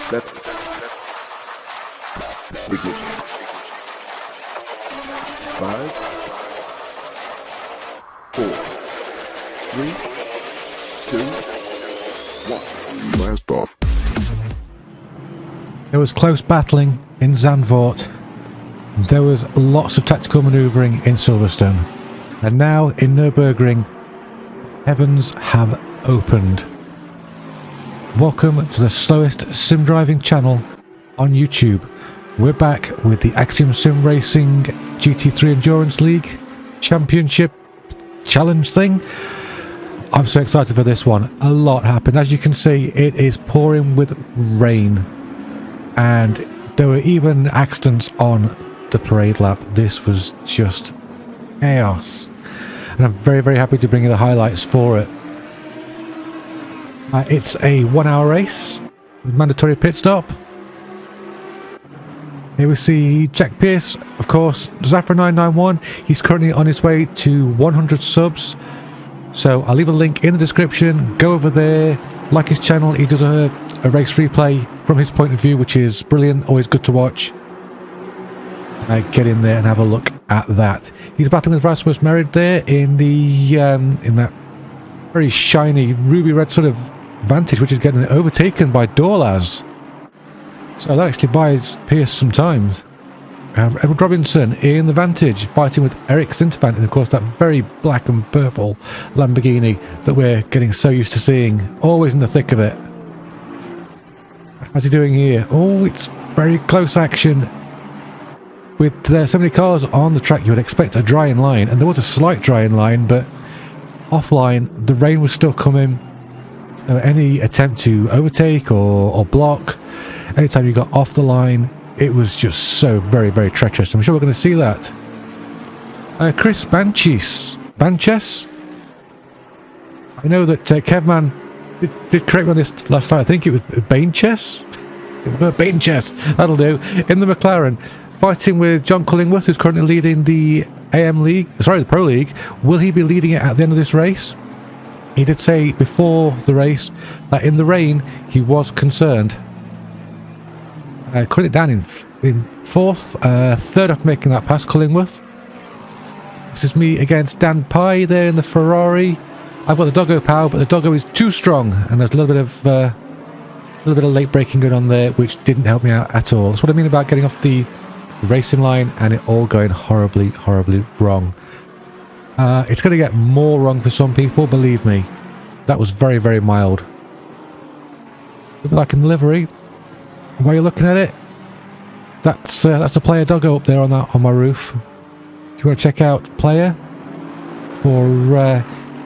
Set. Ignition. 5, 4, 3, 2, 1. Blast off. There was close battling in Zandvoort. There was lots of tactical manoeuvring in Silverstone. And now in Nurbrurgring, heavens have opened. Welcome to the slowest sim driving channel on YouTube. We're back with the Axiom Sim Racing GT3 Endurance League Championship Challenge thing. I'm so excited for this one. A lot happened. As you can see, it is pouring with rain. And there were even accidents on the parade lap. This was just chaos. And I'm very, very happy to bring you the highlights for it. It's a 1 hour race with mandatory pit stop. Here we see Jack Pierce, of course, Zafra991. He's currently on his way to 100 subs. So I'll leave a link in the description. Go over there, like his channel. He does a race replay from his point of view, which is brilliant, always good to watch. Get in there and have a look at that. He's battling with Rasmus Merritt there in the in that very shiny ruby red sort of Vantage, which is getting overtaken by Dorlaz. So that actually buys Pierce some time. Edward Robinson in the Vantage fighting with Eric Sinterfant, and of course that very black and purple Lamborghini that we're getting so used to seeing, always in the thick of it. How's he doing here? Oh, it's very close action. With so many cars on the track, you would expect a drying line, and there was a slight drying line, but offline the rain was still coming. So any attempt to overtake or block, anytime you got off the line, it was just so very, very treacherous. I'm sure we're going to see that. Chris Banches. I know that Kevman did correct me on this last time. I think it was Bainches. Bainches, that'll do. In the McLaren, fighting with John Cullingworth, who's currently leading the the Pro League. Will he be leading it at the end of this race? He did say before the race that in the rain he was concerned. Cut it down in fourth, third after making that pass, Cullingworth. This is me against Dan Pye there in the Ferrari. I've got the doggo power, but the doggo is too strong, and there's a little bit of late braking going on there, which didn't help me out at all. That's what I mean about getting off the racing line and it all going horribly, horribly wrong. It's going to get more wrong for some people, believe me. That was very, very mild. Look like in the livery. While you're looking at it, that's the player doggo up there on my roof. If you want to check out player for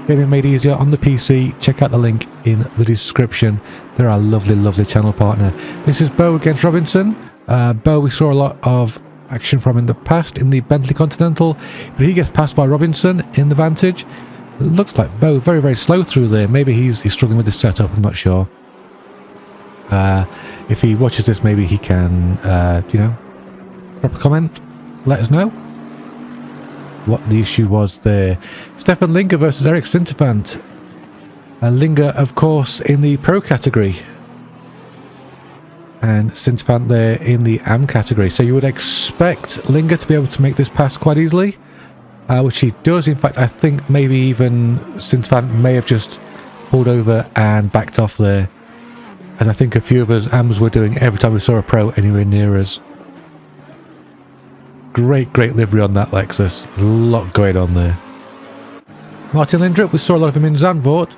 getting it made easier on the PC, check out the link in the description. They're our lovely, lovely channel partner. This is Bo against Robinson. Bo we saw a lot of action from in the past in the Bentley Continental, but he gets passed by Robinson in the Vantage. It looks like Bo very, very slow through there. Maybe he's struggling with this setup, I'm not sure. If he watches this, maybe he can, drop a comment, let us know what the issue was there. Stefan Linger versus Eric Sinterfant. Linger, of course, in the Pro category, and Sinterfant there in the AM category. So you would expect Linger to be able to make this pass quite easily, which he does. In fact, I think maybe even Sinterfant may have just pulled over and backed off there, as I think a few of us AMs were doing every time we saw a Pro anywhere near us. Great, great livery on that Lexus. There's a lot going on there. Martin Lindrup, we saw a lot of him in Zandvoort.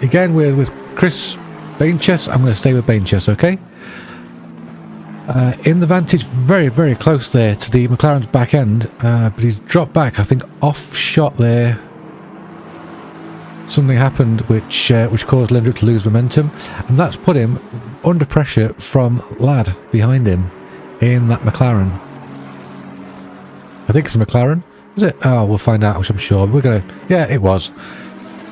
Again, we're with Chris Bainches. I'm going to stay with Bainches, okay? In the Vantage, very, very close there to the McLaren's back end, but he's dropped back, I think, off shot there. Something happened which caused Lindrup to lose momentum, and that's put him under pressure from Ladd behind him in that McLaren. I think it's a McLaren. Is it? Oh, we'll find out, which I'm sure. We're going to... Yeah, it was.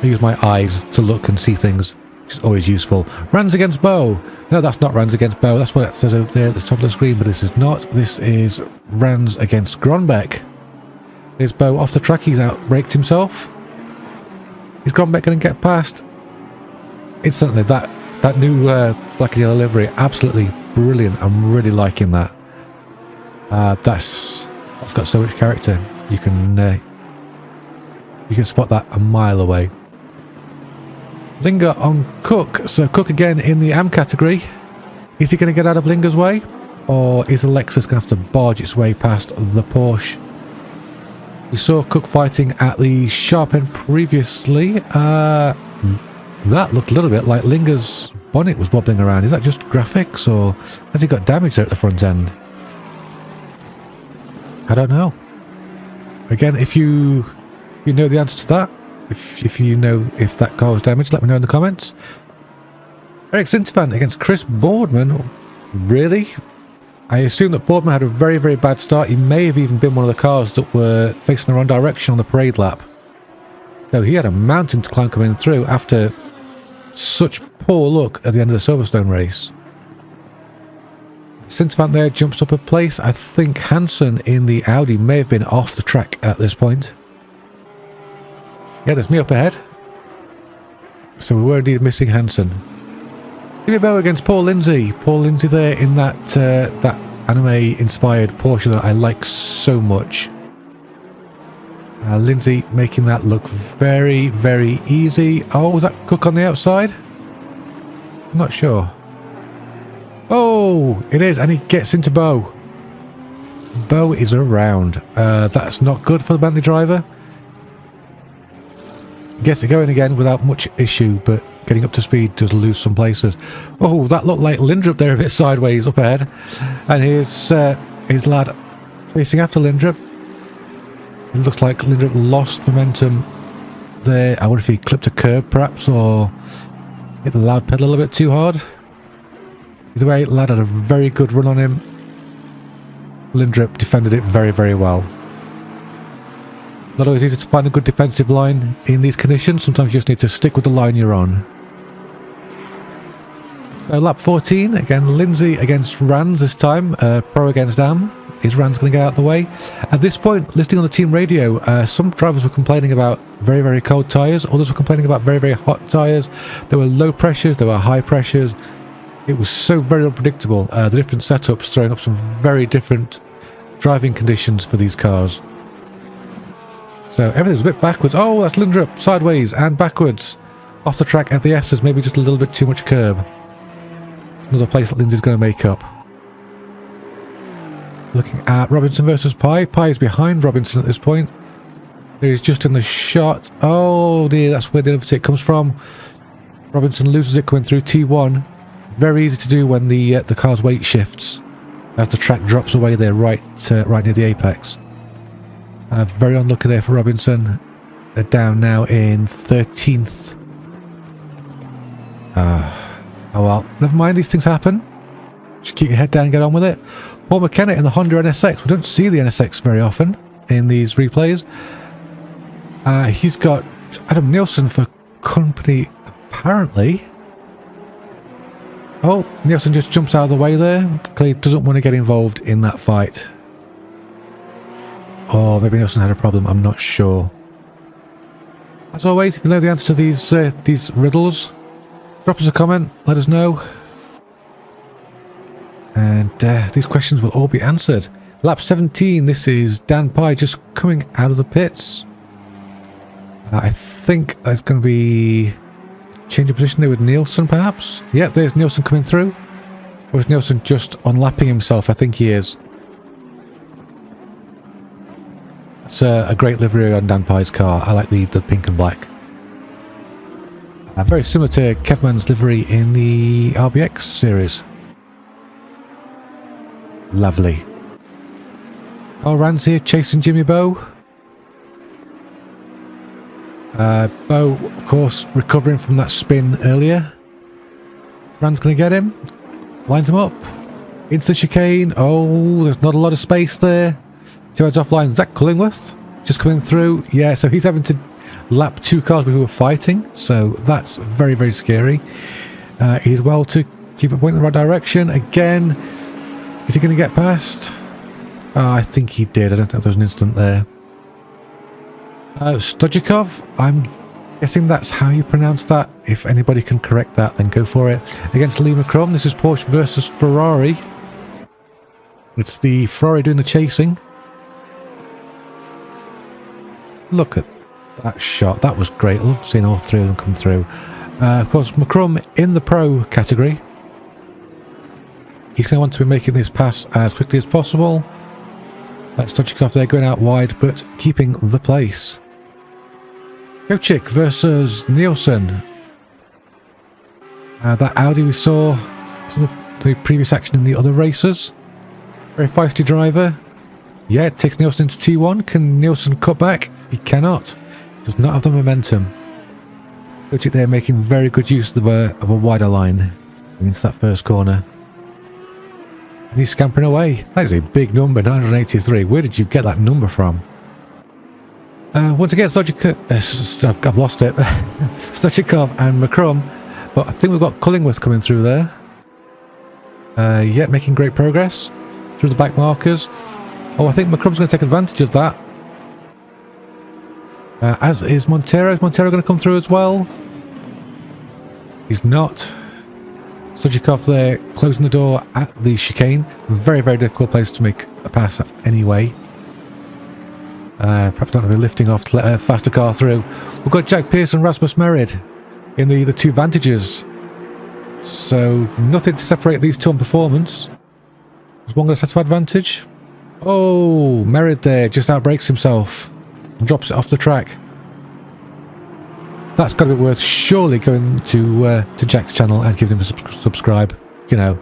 I use my eyes to look and see things, which is always useful. Rans against Bo. No, that's not Rans against Bo. That's what it says over there at the top of the screen, but this is not. This is Rans against Gronbeck. Is Bo off the track? He's out-braked himself. Is Gronbeck going to get past? Instantly, that That new black and yellow livery, absolutely brilliant. I'm really liking that. That's got so much character. You can spot that a mile away. Linger on Cook. So Cook again in the AM category. Is he going to get out of Linger's way? Or is the Lexus going to have to barge its way past the Porsche? We saw Cook fighting at the sharp end previously. That looked a little bit like Linger's bonnet was wobbling around. Is that just graphics, or has he got damage there at the front end? I don't know. Again, if you know the answer to that, if you know if that car was damaged, let me know in the comments. Eric Sintervan against Chris Boardman. Really? I assume that Boardman had a very, very bad start. He may have even been one of the cars that were facing the wrong direction on the parade lap. So he had a mountain to climb coming through after such poor luck at the end of the Silverstone race. Sintervan there jumps up a place. I think Hansen in the Audi may have been off the track at this point. Yeah, there's me up ahead. So we were indeed missing Hansen. Jimmy Bowe against Paul Lindsay. Paul Lindsay there in that that anime-inspired Porsche that I like so much. Lindsay making that look very, very easy. Oh, was that Cook on the outside? I'm not sure. Oh, it is, and he gets into Bowe. Bowe is around. That's not good for the Bentley driver. Gets it going again without much issue, but getting up to speed does lose some places. Oh, that looked like Lindrup there a bit sideways up ahead. And here's his lad racing after Lindrup. It looks like Lindrup lost momentum there. I wonder if he clipped a curb perhaps, or hit the loud pedal a little bit too hard. Either way, lad had a very good run on him. Lindrup defended it very, very well. Not always easy to find a good defensive line in these conditions. Sometimes you just need to stick with the line you're on. So lap 14, again Lindsay against Rands this time, Pro against Am. Is Rands going to get out of the way? At this point, listening on the team radio, some drivers were complaining about very, very cold tyres. Others were complaining about very, very hot tyres. There were low pressures, there were high pressures. It was so very unpredictable. The different setups throwing up some very different driving conditions for these cars. So everything's a bit backwards. Oh, that's Lindrup, sideways and backwards. Off the track at the S's, maybe just a little bit too much curb. Another place that Lindsay's going to make up. Looking at Robinson versus Pye. Pye is behind Robinson at this point. There he's just in the shot. Oh dear, that's where the overtake comes from. Robinson loses it coming through T1. Very easy to do when the car's weight shifts as the track drops away there right near the apex. Very unlucky there for Robinson. They're down now in 13th. Oh well, never mind, these things happen. Just keep your head down and get on with it. Paul McKenna in the Honda NSX. We don't see the NSX very often in these replays. He's got Adam Nielsen for company, apparently. Oh, Nielsen just jumps out of the way there. Clearly doesn't want to get involved in that fight. Or maybe Nielsen had a problem, I'm not sure. As always, if you know the answer to these riddles, drop us a comment, let us know. And these questions will all be answered. Lap 17, this is Dan Pye just coming out of the pits. I think there's going to be change of position there with Nielsen perhaps. Yep, there's Nielsen coming through. Or is Nielsen just unlapping himself? I think he is. It's a great livery on Dan Pye's car. I like the pink and black. Very similar to Kevman's livery in the RBX series. Lovely. Carl Rands here chasing Jimmy Bowe. Bowe, of course, recovering from that spin earlier. Rands going to get him. Lines him up. Into the chicane. Oh, there's not a lot of space there. Two heads offline. Zach Cullingworth just coming through. Yeah, so he's having to lap two cars who were fighting. So that's very, very scary. He did well to keep it pointing in the right direction. Again, is he going to get past? I think he did. I don't think there was an instant there. Stojikov, I'm Guessing that's how you pronounce that. If anybody can correct that, then go for it. Against Lee McCrum, this is Porsche versus Ferrari. It's the Ferrari doing the chasing. Look at that shot. That was great. I love seeing all three of them come through. Of course, McCrum in the Pro category. He's going to want to be making this pass as quickly as possible. That's Stoichkov there going out wide, but keeping the place. Kochik versus Nielsen. That Audi we saw some of the previous action in the other races. Very feisty driver. Yeah, it takes Nielsen into T1. Can Nielsen cut back? He cannot. Does not have the momentum. Kochik there making very good use of a wider line into that first corner. And he's scampering away. That is a big number, 983. Where did you get that number from? Once again, Stoichkov, I've lost it. Stoichkov and McCrum. But I think we've got Cullingworth coming through there. Yeah, making great progress through the back markers. Oh, I think McCrum's going to take advantage of that. As is Montero. Is Montero going to come through as well? He's not. Stoichkov there, closing the door at the chicane. Very, very difficult place to make a pass at anyway. Perhaps not going to be lifting off to let a faster car through. We've got Jack Pearce and Rasmus Merritt in the two Vantages. So nothing to separate these two on performance. Is one going to set up advantage? Oh, Merritt there just outbrakes himself and drops it off the track. That's got to be worth surely going to Jack's channel and giving him a subscribe. You know,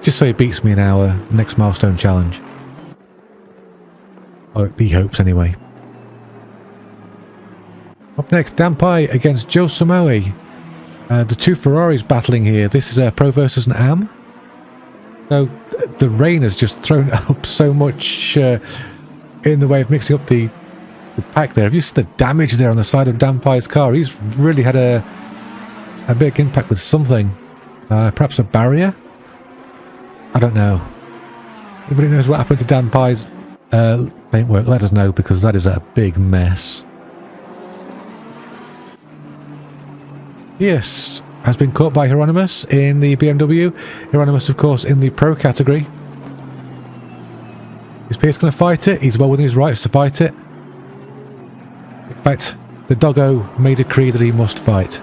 just so he beats me in our next milestone challenge. Or he hopes anyway. Up next, Dan Pye against Joe Samoe. The two Ferraris battling here. This is a Pro versus an Am. So the rain has just thrown up so much in the way of mixing up the pack there. Have you seen the damage there on the side of Dan Pye's car? He's really had a big impact with something. Perhaps a barrier? I don't know. Anybody knows what happened to Dan Pye's paintwork? Let us know, because that is a big mess. Yes, has been caught by Hieronymus in the BMW. Hieronymus, of course, in the Pro category. Is Pearce going to fight it? He's well within his rights to fight it. In fact, the doggo may decree that he must fight.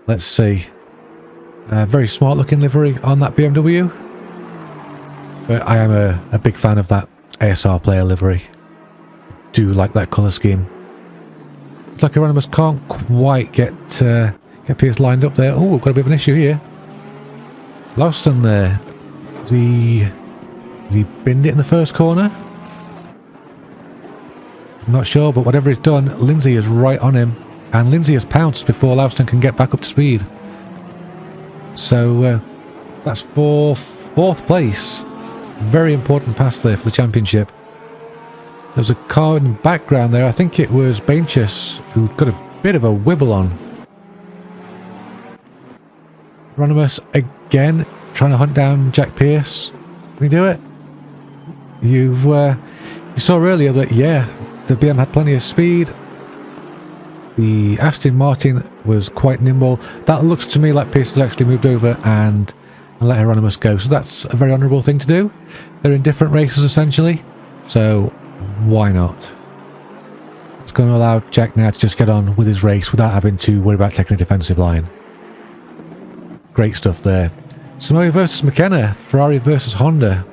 Let's see. Very smart looking livery on that BMW. But I am a big fan of that ASR player livery. Do like that colour scheme. Looks like Hieronymus can't quite get Pearce lined up there. Oh, we've got a bit of an issue here. Louston there. Has he binned it in the first corner? I'm not sure, but whatever he's done, Lindsay is right on him. And Lindsay has pounced before Louston can get back up to speed. So that's for 4th place. Very important pass there for the championship. There's a car in the background there. I think it was Bainchus who got a bit of a wibble on. Hieronymus again trying to hunt down Jack Pearce. Can he do it? You saw earlier that, yeah, the BM had plenty of speed. The Aston Martin was quite nimble. That looks to me like Pearce has actually moved over and let Hieronymus go. So that's a very honourable thing to do. They're in different races essentially. So why not? It's going to allow Jack now to just get on with his race without having to worry about taking a defensive line. Great stuff there. Samoe versus McKenna. Ferrari versus Honda.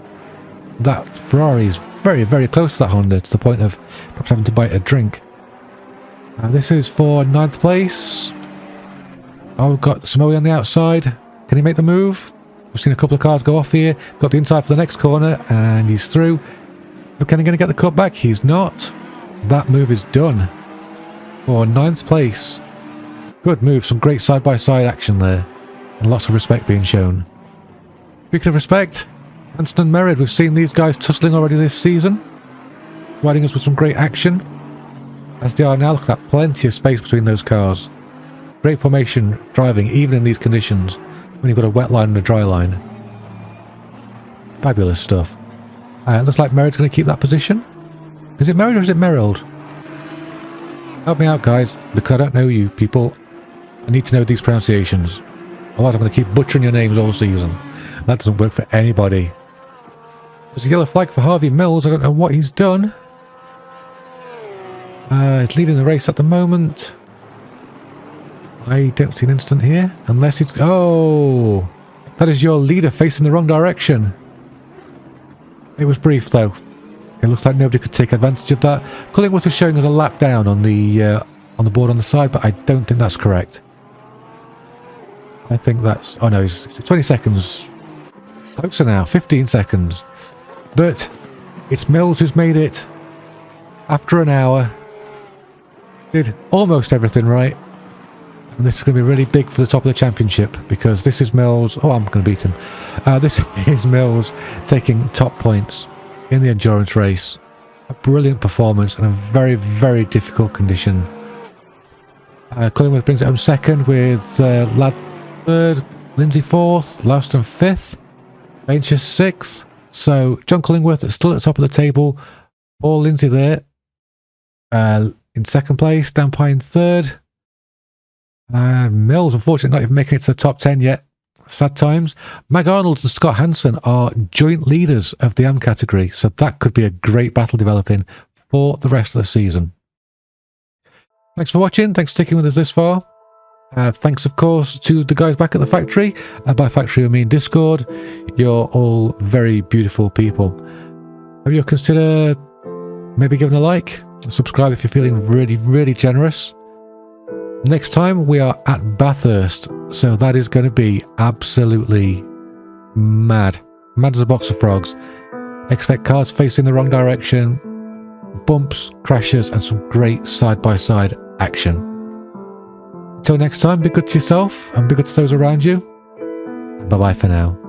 That Ferrari is very, very close to that Honda, to the point of perhaps having to bite a drink. This is for 9th place. Oh, we've got Samoe on the outside. Can he make the move? We've seen a couple of cars go off here. Got the inside for the next corner, and he's through. McKenna going to get the cut back? He's not. That move is done. For 9th place. Good move. Some great side-by-side action there. And lots of respect being shown. Speaking of respect, Anston and Merritt, we've seen these guys tussling already this season. Riding us with some great action. As they are now, look at that, plenty of space between those cars. Great formation driving, even in these conditions, when you've got a wet line and a dry line. Fabulous stuff. It looks like Merritt's going to keep that position. Is it Merritt or is it Merrill? Help me out, guys, because I don't know you people. I need to know these pronunciations. Otherwise I'm going to keep butchering your names all season. That doesn't work for anybody. There's a yellow flag for Harvey Mills. I don't know what he's done. He's leading the race at the moment. I don't see an incident here. Unless it's... Oh! That is your leader facing the wrong direction. It was brief though. It looks like nobody could take advantage of that. Cullingworth is showing us a lap down on the board on the side, but I don't think that's correct. I think that's... Oh no, it's 20 seconds. Closer now, 15 seconds. But it's Mills who's made it after an hour. Did almost everything right. And this is going to be really big for the top of the championship because this is Mills. Oh, I'm going to beat him. This is Mills taking top points in the endurance race. A brilliant performance in a very, very difficult condition. Cullingworth brings it home second with Ladd third, Lindsay fourth, Louston fifth, Benches sixth. So John Cullingworth is still at the top of the table. Paul Lindsay there in second place, Dan Pye in third. Mills, unfortunately, not even making it to the top 10 yet. Sad times. Mag Arnold and Scott Hansen are joint leaders of the AM category, so that could be a great battle developing for the rest of the season. Thanks for watching. Thanks for sticking with us this far. Thanks, of course, to the guys back at the factory. By factory, I mean Discord. You're all very beautiful people. Have you considered maybe giving a like? Subscribe if you're feeling really, really generous. Next time, we are at Bathurst. So that is going to be absolutely mad. Mad as a box of frogs. Expect cars facing the wrong direction, bumps, crashes, and some great side-by-side action. Until next time, be good to yourself and be good to those around you. Bye-bye for now.